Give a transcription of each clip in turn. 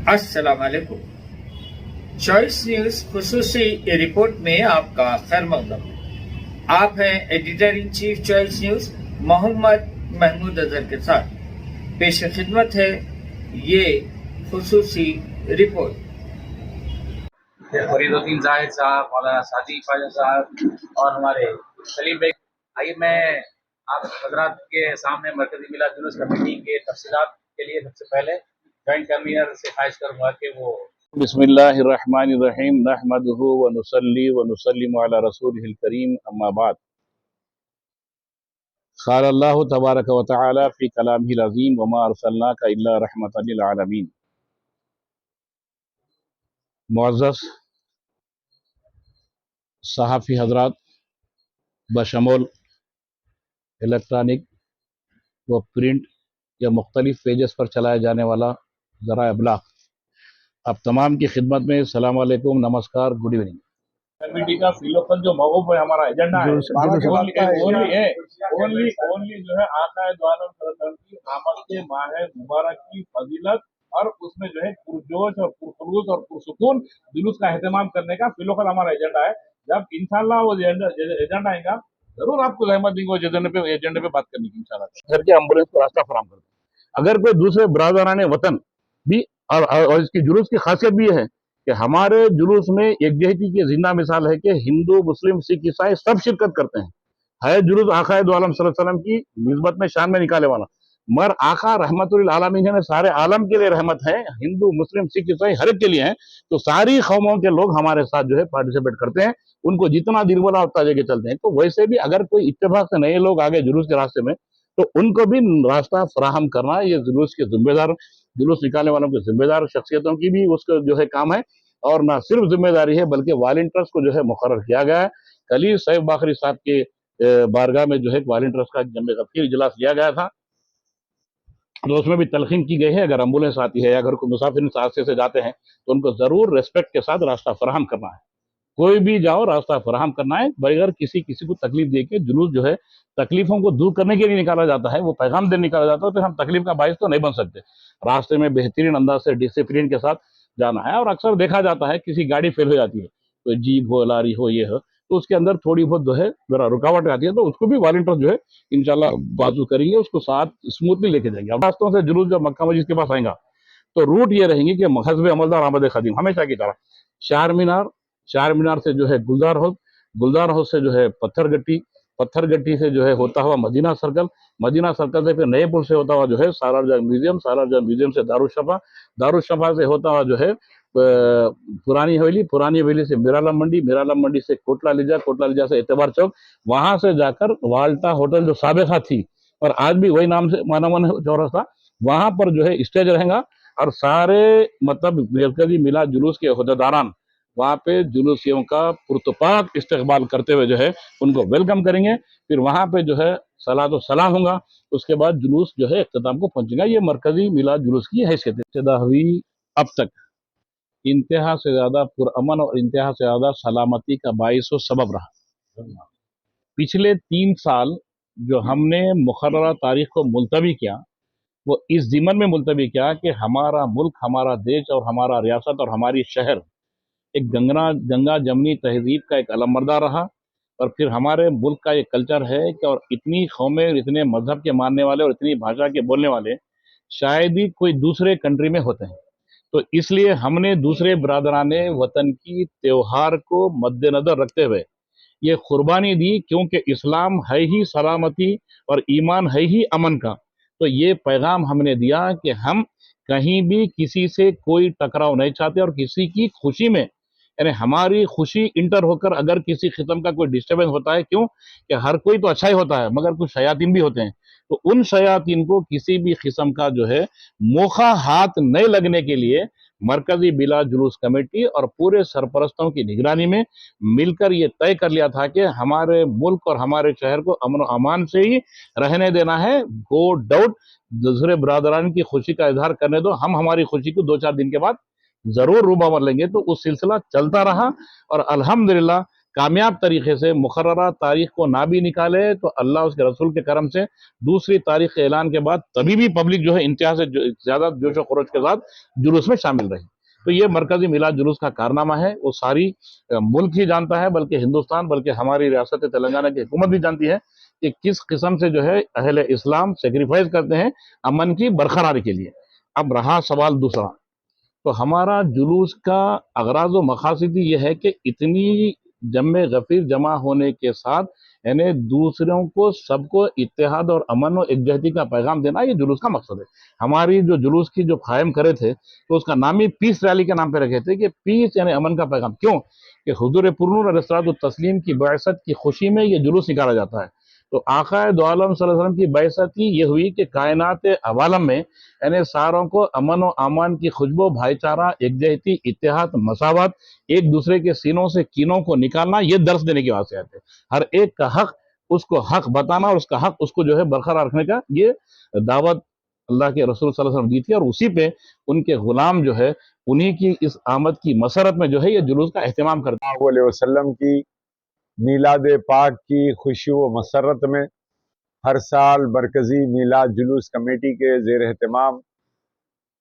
अस्सलाम वालेकुम। Choice news खुसूसी report में आपका खैर मकदम। आप हैं editor in chief Choice News Mohammad Mahmood Azhar के साथ। पेश खिदमत है ये खुसूसी रिपोर्ट। फरीदुद्दीन जाहिद साहब, मौलाना सादी ख्वाजा साहब और हमारे सलीम बेग। आइए मैं आप हजरात के सामने मरकजी मिलाद जुलूस कमेटी के तफसीलात के लिए सबसे पहले जॉइंट कन्वीनर से ख्वाहिश करूंगा कि वो बिस्मिल्लाहिर्रहमानिर्रहीम नहमदुहु व नुसल्ली व नुसल्लिमु अला रसूलिहिल करीम अम्मा बाद। क़ाल अल्लाहु तबारक व तआला फ़ी कलामिहिल अज़ीम व मा अरसलनाका इल्ला रहमतल लिल आलमीन। मुअज़्ज़ज़ सहाफ़ी हजरात, बशमूल इलेक्ट्रॉनिक व प्रिंट या मुख्तलिफ पेजेस पर चलाया जाने वाला ज़रा अबलाग, आप तमाम की खिदमत में अस्सलाम वालेकुम, नमस्कार, गुड इवनिंग। कमेटी का फिलोफल जो मौक़िफ़ है, हमारा एजेंडा है, ओनली जो है आका दो आलम सल्लल्लाहु अलैहि वसल्लम की आमद के माह मुबारक की फजीलत और उसमें जो है पुरजोश और पुरखुलूस और पुरसुकून जुलूस का एहतमाम करने का फिलोफल हमारा एजेंडा है। जब इंशाअल्लाह वो एजेंडा आएगा जरूर आपको रहमत देंगे एजेंडे पे बात करने की इंशाअल्लाह। घर के एम्बुलेंस को रास्ता फराम कर दें। अगर कोई दूसरे बरादरान वतन भी और इसकी जुलूस की खासियत भी है कि हमारे जुलूस में यकजहती की जिंदा मिसाल है कि हिंदू, मुस्लिम, सिख, ईसाई सब शिरकत करते हैं। है जुलूस आका दो आलम सल्लल्लाहु अलैहि वसल्लम की निस्बत में शान में निकाले वाला, मगर आका रहमतुल आलमीन है, सारे आलम के लिए रहमत है, हिंदू, मुस्लिम, सिख, ईसाई हर एक के लिए है। तो सारी कौमों के लोग हमारे साथ जो है पार्टिसिपेट करते हैं, उनको जितना दिल बोला उतना जगह चलते हैं। तो वैसे भी अगर कोई इत्तेफाक से नए लोग आगे जुलूस के रास्ते में, तो उनको भी रास्ता फराहम करना ये जुलूस के जिम्मेदार, जुलूस निकालने वालों के जिम्मेदार शख्सियतों की भी उसका जो है काम है। और ना सिर्फ जिम्मेदारी है बल्कि वॉलंटियर्स को जो है मुकर्रर किया गया है। कल ही सैफ बाखरी साहब के बारगाह में जो है वॉलंटियर्स का जमे इजलास लिया गया था, तो उसमें भी तलखीन की गई है अगर एम्बुलेंस आती है या अगर कोई मुसाफिर इस रास्ते से जाते हैं तो उनको जरूर रेस्पेक्ट के साथ रास्ता फराहम करना है। कोई भी जाओ रास्ता फराहम करना है, बगैर किसी को तकलीफ दे के। जुलूस जो है तकलीफों को दूर करने के लिए निकाला जाता है, वो पैगाम देने निकाला जाता है, तो हम तकलीफ का बायस तो नहीं बन सकते। रास्ते में बेहतरीन अंदाज से डिसिप्लिन के साथ जाना है। और अक्सर देखा जाता है किसी गाड़ी फेल हो जाती है, कोई जीप हो, लारी हो, ये हो, तो उसके अंदर थोड़ी बहुत जो है जरा रुकावट आती है, तो उसको भी वॉलंटियर जो है इंशाल्लाह बाजू करेंगे, उसको साथ स्मूथली लेके जाएंगे। अब रास्तों से जुलूस जब मक्का मस्जिद के पास आएगा तो रूट ये रहेंगे कि हस्ब अमलदार आमद खदीम, हमेशा की तरह चार मीनार से जो है गुलजार हाउस से जो है पत्थर गट्टी से जो है होता हुआ मदीना सर्कल से फिर नए पुल से होता हुआ जो है सालारजंग म्यूजियम से दारुशफा से होता हुआ जो है पुरानी हवेली से मिरालम मंडी से कोटला लिजा से एतबार चौक, वहां से जाकर वाल्टा होटल जो साबिका थी और आज भी वही नाम से माना चौरास्ता, वहां पर जो है स्टेज रहेगा। और सारे मतलब मरकजी मिलाद जुलूस के अहदेदारान वहाँ पे जुलूसियों का पुरतपाक इस्तकबाल करते हुए जो है उनको वेलकम करेंगे। फिर वहाँ पे जो है सलात व सलाम होगा, उसके बाद जुलूस जो है इख्तिताम को पहुंचेगा। ये मरकजी मिलाद जुलूस की हैसियत इब्तिदा हुई अब तक इंतहा से ज्यादा पुरअमन और इंतहा से ज्यादा सलामती का बाइस व सबब रहा। पिछले 3 साल जो हमने मुकर्ररा तारीख को मुलतवी किया, वो इस ज़िमन में मुलतवी किया कि हमारा मुल्क, हमारा देश और हमारा रियासत और हमारी शहर एक गंगा जमनी तहजीब का एक अलमबरदार रहा। और फिर हमारे मुल्क का एक कल्चर है कि और इतनी कौमें, इतने मजहब के मानने वाले और इतनी भाषा के बोलने वाले शायद ही कोई दूसरे कंट्री में होते हैं। तो इसलिए हमने दूसरे बरादराने वतन की त्योहार को मद्देनजर रखते हुए ये कुर्बानी दी, क्योंकि इस्लाम है ही सलामती और ईमान है ही अमन का। तो ये पैगाम हमने दिया कि हम कहीं भी किसी से कोई टकराव नहीं चाहते और किसी की खुशी में, यानी हमारी खुशी इंटर होकर अगर किसी किस्म का कोई डिस्टर्बेंस होता है, क्यों कि हर कोई तो अच्छा ही होता है मगर कुछ शयातीन भी होते हैं, तो उन शयातीन को किसी भी किस्म का जो है मौका हाथ नहीं लगने के लिए मरकजी बिला जुलूस कमेटी और पूरे सरपरस्तों की निगरानी में मिलकर ये तय कर लिया था कि हमारे मुल्क और हमारे शहर को अमन और अमान से ही रहने देना है। गो डाउट दूसरे बरादरान की खुशी का इजहार करने दो, हम हमारी खुशी को 2-4 दिन के बाद जरूर रूबावर लेंगे। तो उस सिलसिला चलता रहा और अल्हम्दुलिल्लाह कामयाब तरीके से मुकर्ररा तारीख को ना भी निकाले तो अल्लाह उसके रसूल के करम से दूसरी तारीख के ऐलान के बाद तभी भी पब्लिक जो है इंतहा से ज्यादा जोश व खरोश के साथ जुलूस में शामिल रही। तो ये मरकजी मिलाद जुलूस का कारनामा है, वो सारी मुल्क ही जानता है, बल्कि हिंदुस्तान, बल्कि हमारी रियासत तेलंगाना की हुकूमत भी जानती है कि किस किस्म से जो है अहले इस्लाम सेक्रीफाइस करते हैं अमन की बरकरारी के लिए। अब रहा सवाल दूसरा, तो हमारा जुलूस का अगराज व मकासद ये है कि इतनी जम्मे गफीर जमा होने के साथ यानी दूसरों को सबको इत्तेहाद और अमन और एकजहती का पैगाम देना, ये जुलूस का मकसद है। हमारी जो जुलूस की जो कायम करे थे तो उसका नाम ही पीस रैली के नाम पे रखे थे कि पीस यानी अमन का पैगाम। क्यों कि हुजूर पुरनूर अलैहिस्सलातु तस्लीम की बैसत की खुशी में ये जुलूस निकाला जाता है। तो आकाए दो आलम सल्लल्लाहु अलैहि वसल्लम की बैसत ही ये हुई कि कायनात अवालम में यानी सारों को अमन और अमान की खुशबू, भाईचारा, एकजहती, इत्तेहाद, मसावत, एक दूसरे के सीनों से कीनों को निकालना, ये दर्श देने के वास्ते आते हैं। हर एक का हक उसको हक बताना और उसका हक उसको जो है बरकरार रखने का ये दावत अल्लाह के रसूल सल्लल्लाहु अलैहि वसल्लम दी थी, और उसी पे उनके गुलाम जो है उन्हीं की इस आमद की मसरत में जो है ये जुलूस का एहतमाम करते हैं। सल्लल्लाहु अलैहि वसल्लम की मीलाद पाक की खुशी व मसरत में हर साल मरकज़ी मीलाद जुलूस कमेटी के ज़ेर एहतमाम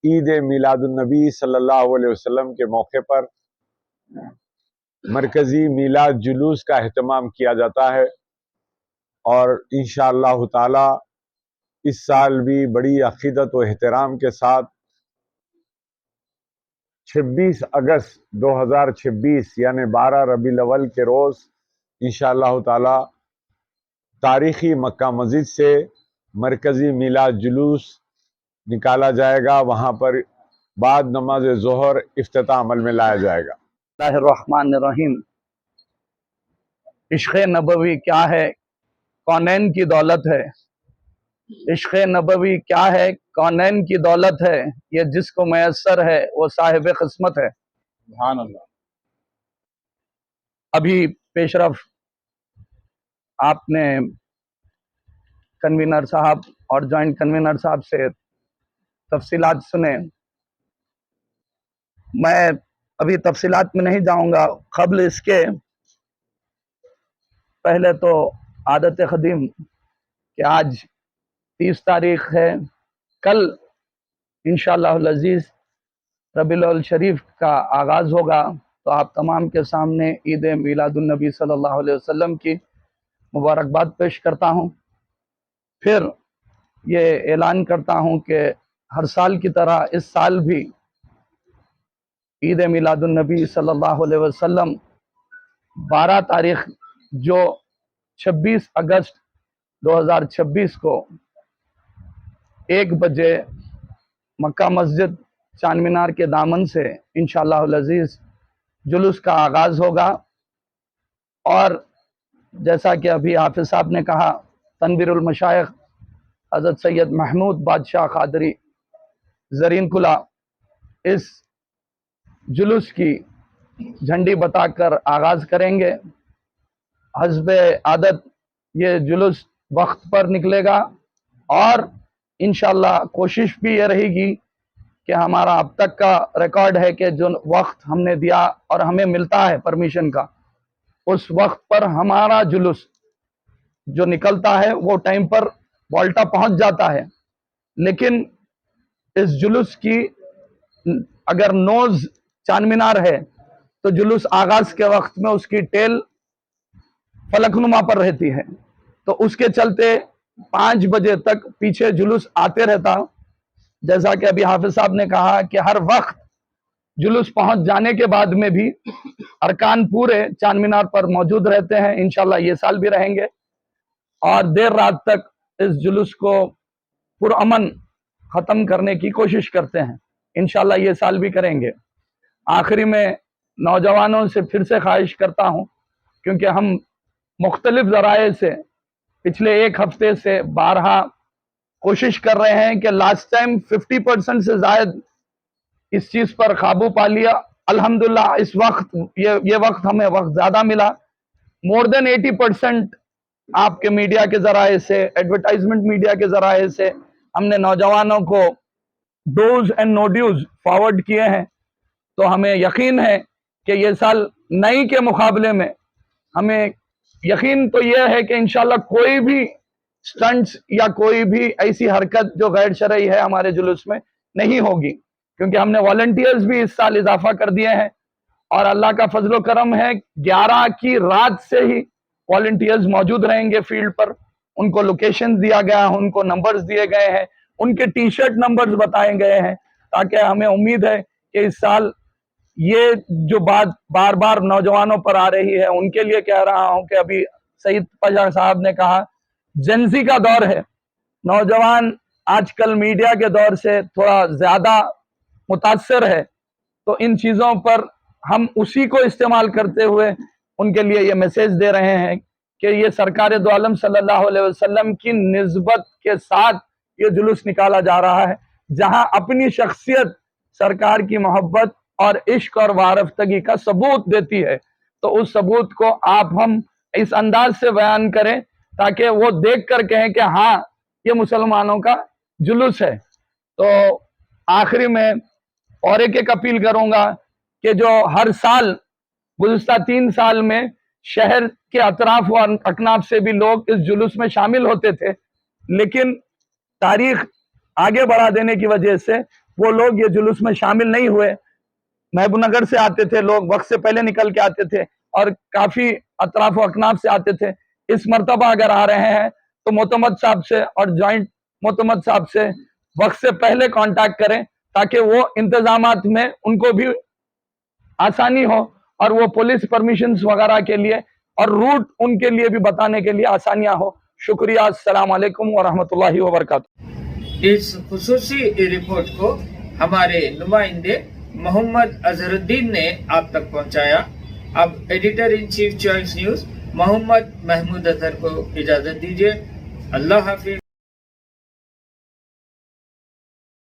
ईद मीलादुन्नबी सल्लल्लाहु अलैहि वसल्लम के मौके पर मरकज़ी मीलाद जुलूस का एहतमाम किया जाता है। और इंशाअल्लाह ताला इस साल भी बड़ी अक़ीदत व एहतराम के साथ 26 अगस्त 2026 यानी 12 रबीउल अव्वल के रोज़ इंशाअल्लाह ताला तारीख़ी मक्का मस्जिद से मरकज़ी मीलाद जुलूस निकाला जाएगा। वहाँ पर बाद नमाज ज़ोहर इफ्तिताह अमल में लाया जाएगा। बिस्मिल्लाहिर्रहमानिर्रहीम। इश्क़ नबवी क्या है, कौनैन की दौलत है। इश्क़ नबवी क्या है, कौनैन की दौलत है। ये जिसको मैसर है वो साहिब क़िस्मत है। सुभान अल्लाह। अभी पेशरफ आपने कन्वीनर साहब और जॉइंट कन्वीनर साहब से तफसीलात सुने। मैं अभी तफसीलात में नहीं जाऊंगा। क़ब्ल इसके पहले तो आदत क़दीम कि आज 30 तारीख़ है, कल इंशाअल्लाहुल अज़ीज़ रबीउल अव्वल शरीफ का आगाज़ होगा। तो आप तमाम के सामने ईद मीलादुन्नबी सल्लल्लाहु अलैहि वसल्लम की मुबारकबाद पेश करता हूँ। फिर ये ऐलान करता हूँ कि हर साल की तरह इस साल भी ईद मीलादुन्नबी सल्लल्लाहु अलैहि वसल्लम 12 तारीख़ जो 26 अगस्त 2026 को 1 बजे मक्का मस्जिद चांद मीनार के दामन से इंशाअल्लाहुल अज़ीज़ जुलूस का आगाज़ होगा। और जैसा कि अभी हाफिज़ साहब ने कहा, तनवीरुल मशाइख हज़रत सैयद महमूद बादशाह क़ादरी ज़रीन कुला इस जुलूस की झंडी बताकर आगाज़ करेंगे। हस्बे आदत ये जुलूस वक्त पर निकलेगा और इंशाअल्लाह कोशिश भी ये रहेगी कि हमारा अब तक का रिकॉर्ड है कि जो वक्त हमने दिया और हमें मिलता है परमिशन का, उस वक्त पर हमारा जुलूस जो निकलता है वो टाइम पर वॉल्टा पहुंच जाता है। लेकिन इस जुलूस की अगर नोज चांद मीनार है तो जुलूस आगाज के वक्त में उसकी टेल फलकनुमा पर रहती है। तो उसके चलते 5 बजे तक पीछे जुलूस आते रहता। जैसा कि अभी हाफिज साहब ने कहा कि हर वक्त जुलूस पहुंच जाने के बाद में भी अरकान पूरे चांद मीनार पर मौजूद रहते हैं। इंशाल्लाह ये साल भी रहेंगे और देर रात तक इस जुलूस को पुरअमन ख़त्म करने की कोशिश करते हैं। इंशाल्लाह ये साल भी करेंगे। आखिरी में नौजवानों से फिर से ख्वाहिश करता हूँ, क्योंकि हम मुख्तलिफ ज़राए से पिछले 1 हफ्ते से बारहा कोशिश कर रहे हैं कि लास्ट टाइम 50% से ज़ायद इस चीज़ पर काबू पा लिया। अल्हम्दुलिल्लाह इस वक्त ये वक्त हमें वक्त ज़्यादा मिला। मोर देन 80% आपके मीडिया के ज़राए से, एडवर्टाइजमेंट मीडिया के ज़राए से हमने नौजवानों को dos and no dues forward किए हैं। तो हमें यकीन है कि ये साल नई के मुकाबले में हमें यकीन तो यह है कि इंशाल्लाह कोई भी स्टंट्स या कोई भी ऐसी हरकत जो गैर शरई है हमारे जुलूस में नहीं होगी, क्योंकि हमने वॉलंटियर्स भी इस साल इजाफा कर दिए हैं और अल्लाह का फजलो करम है 11 की रात से ही वॉलंटियर्स मौजूद रहेंगे फील्ड पर। उनको लोकेशन दिया गया है, उनको नंबर्स दिए गए हैं, उनके टी शर्ट नंबर्स बताए गए हैं, ताकि हमें उम्मीद है कि इस साल ये जो बात बार बार नौजवानों पर आ रही है, उनके लिए कह रहा हूं कि अभी सईद पजा साहब ने कहा जेंजी का दौर है, नौजवान आजकल मीडिया के दौर से थोड़ा ज्यादा मुतासर है, तो इन चीजों पर हम उसी को इस्तेमाल करते हुए उनके लिए ये मैसेज दे रहे हैं कि ये सरकार दो आलम सल्लल्लाहु अलैहि वसल्लम की निस्बत के साथ ये जुलूस निकाला जा रहा है, जहां अपनी शख्सियत सरकार की मोहब्बत और इश्क और वारफ्तगी का सबूत देती है। तो उस सबूत को आप हम इस अंदाज से बयान करें ताकि वो देख कर कहें कि हाँ ये मुसलमानों का जुलूस है। तो आखिरी में और एक अपील करूंगा कि जो हर साल गुज़िश्ता 3 साल में शहर के अतराफ और अकनाफ से भी लोग इस जुलूस में शामिल होते थे, लेकिन तारीख आगे बढ़ा देने की वजह से वो लोग ये जुलूस में शामिल नहीं हुए। महबूबनगर से आते थे लोग, वक्त से पहले निकल के आते थे और काफी अतराफ अकनाफ से आते थे। इस मर्तबा अगर आ रहे हैं तो मोतमद साहब से और जॉइंट मोतमद साहब से वक्त से पहले कांटेक्ट करें ताकि वो इंतजामात में उनको भी आसानी हो और वो पुलिस परमिशंस वगैरह के लिए और रूट उनके लिए भी बताने के लिए आसानियां हो। शुक्रिया। अस्सलाम वालेकुम व रहमतुल्लाहि व बरकातुहू। इस खुसूसी रिपोर्ट को हमारे नुमाइंदे मोहम्मद अजहरुद्दीन ने आप तक पहुंचाया। अब editor in chief Choice News Mohammad Mahmood Azhar को इजाजत दीजिए। अल्लाह हाफिज।